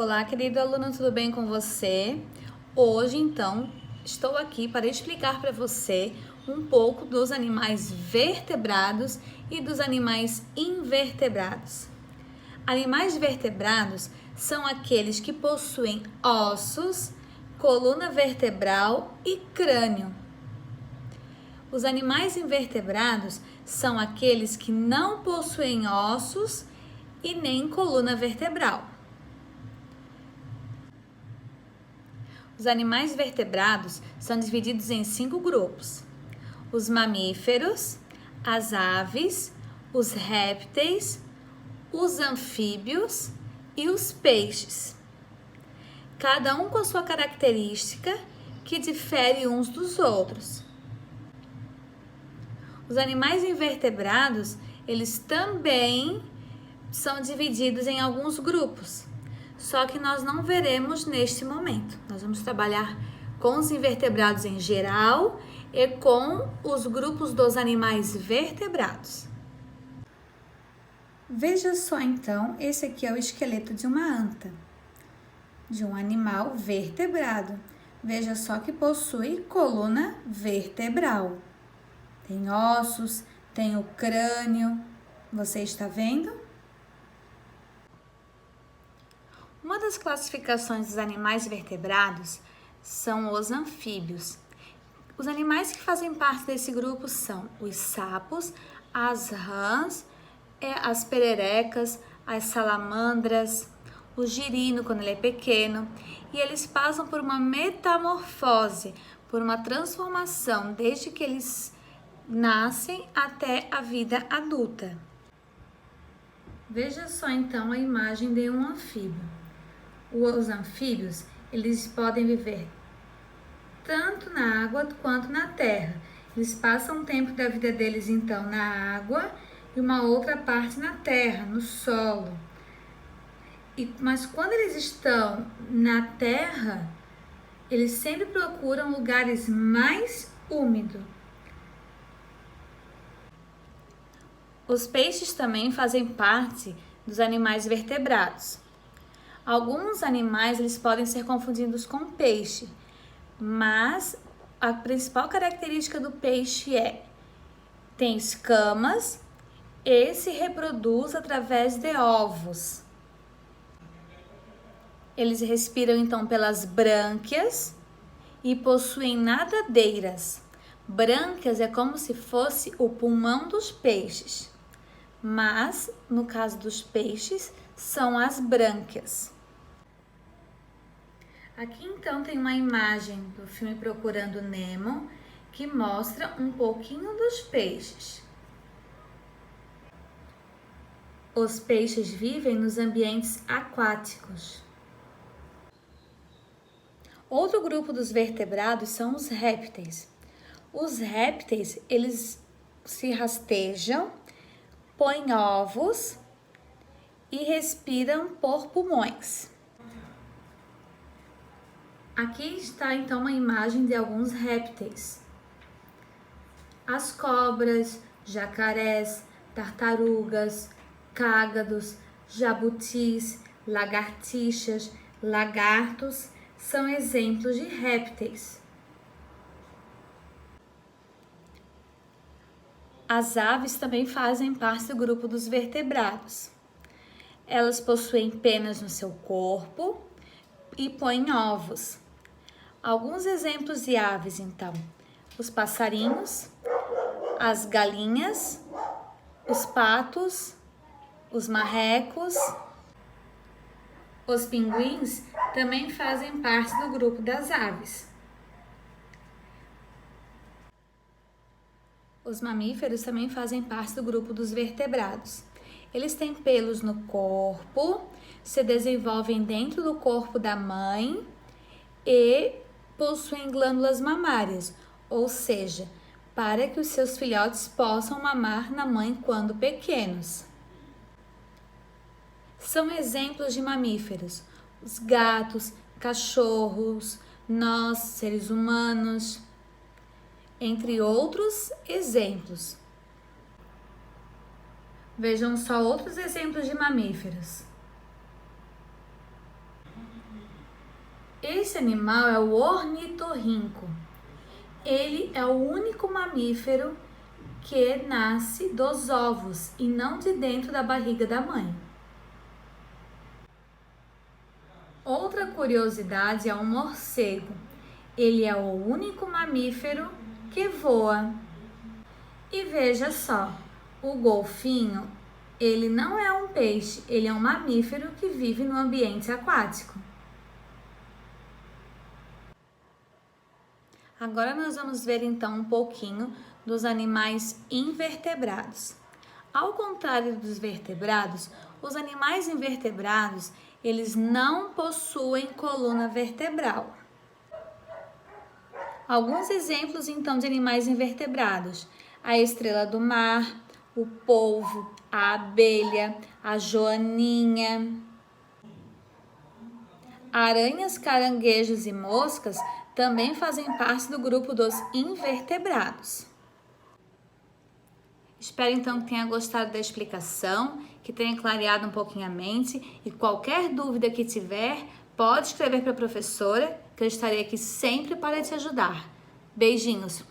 Olá, querido aluno, tudo bem com você? Hoje, então, estou aqui para explicar para você um pouco dos animais vertebrados e dos animais invertebrados. Animais vertebrados são aqueles que possuem ossos, coluna vertebral e crânio. Os animais invertebrados são aqueles que não possuem ossos e nem coluna vertebral. Os animais vertebrados são divididos em 5 grupos: os mamíferos, as aves, os répteis, os anfíbios e os peixes. Cada um com a sua característica que difere uns dos outros. Os animais invertebrados, eles também são divididos em alguns grupos. Só que nós não veremos neste momento. Nós vamos trabalhar com os invertebrados em geral e com os grupos dos animais vertebrados. Veja só então, esse aqui é o esqueleto de uma anta, de um animal vertebrado. Veja só que possui coluna vertebral. Tem ossos, tem o crânio. Você está vendo? Uma das classificações dos animais vertebrados são os anfíbios. Os animais que fazem parte desse grupo são os sapos, as rãs, as pererecas, as salamandras, o girino quando ele é pequeno, e eles passam por uma metamorfose, por uma transformação desde que eles nascem até a vida adulta. Veja só então a imagem de um anfíbio. Os anfíbios, eles podem viver tanto na água quanto na terra. Eles passam um tempo da vida deles, então, na água e uma outra parte na terra, no solo. Mas quando eles estão na terra, eles sempre procuram lugares mais úmidos. Os peixes também fazem parte dos animais vertebrados. Alguns animais eles podem ser confundidos com peixe, mas a principal característica do peixe tem escamas e se reproduz através de ovos. Eles respiram então pelas brânquias e possuem nadadeiras. Brânquias é como se fosse o pulmão dos peixes, mas no caso dos peixes são as brânquias. Aqui então tem uma imagem do filme Procurando Nemo que mostra um pouquinho dos peixes. Os peixes vivem nos ambientes aquáticos. Outro grupo dos vertebrados são os répteis. Os répteis, eles se rastejam, põem ovos e respiram por pulmões. Aqui está então uma imagem de alguns répteis. As cobras, jacarés, tartarugas, cágados, jabutis, lagartixas, lagartos são exemplos de répteis. As aves também fazem parte do grupo dos vertebrados. Elas possuem penas no seu corpo e põem ovos. Alguns exemplos de aves, então: os passarinhos, as galinhas, os patos, os marrecos. Os pinguins também fazem parte do grupo das aves. Os mamíferos também fazem parte do grupo dos vertebrados. Eles têm pelos no corpo, se desenvolvem dentro do corpo da mãe e possuem glândulas mamárias, ou seja, para que os seus filhotes possam mamar na mãe quando pequenos. São exemplos de mamíferos: os gatos, cachorros, nós, seres humanos, entre outros exemplos. Vejam só outros exemplos de mamíferos: Esse animal é o ornitorrinco. Ele é o único mamífero que nasce dos ovos e não de dentro da barriga da mãe. Outra curiosidade é o morcego. Ele é o único mamífero que voa. E veja só, o golfinho, ele não é um peixe, ele é um mamífero que vive no ambiente aquático. Agora nós vamos ver então um pouquinho dos animais invertebrados. Ao contrário dos vertebrados, os animais invertebrados, eles não possuem coluna vertebral. Alguns exemplos então de animais invertebrados: a estrela do mar, o polvo, a abelha, a joaninha. Aranhas, caranguejos e moscas também fazem parte do grupo dos invertebrados. Espero então que tenha gostado da explicação, que tenha clareado um pouquinho a mente, e qualquer dúvida que tiver, pode escrever para a professora, que eu estarei aqui sempre para te ajudar. Beijinhos!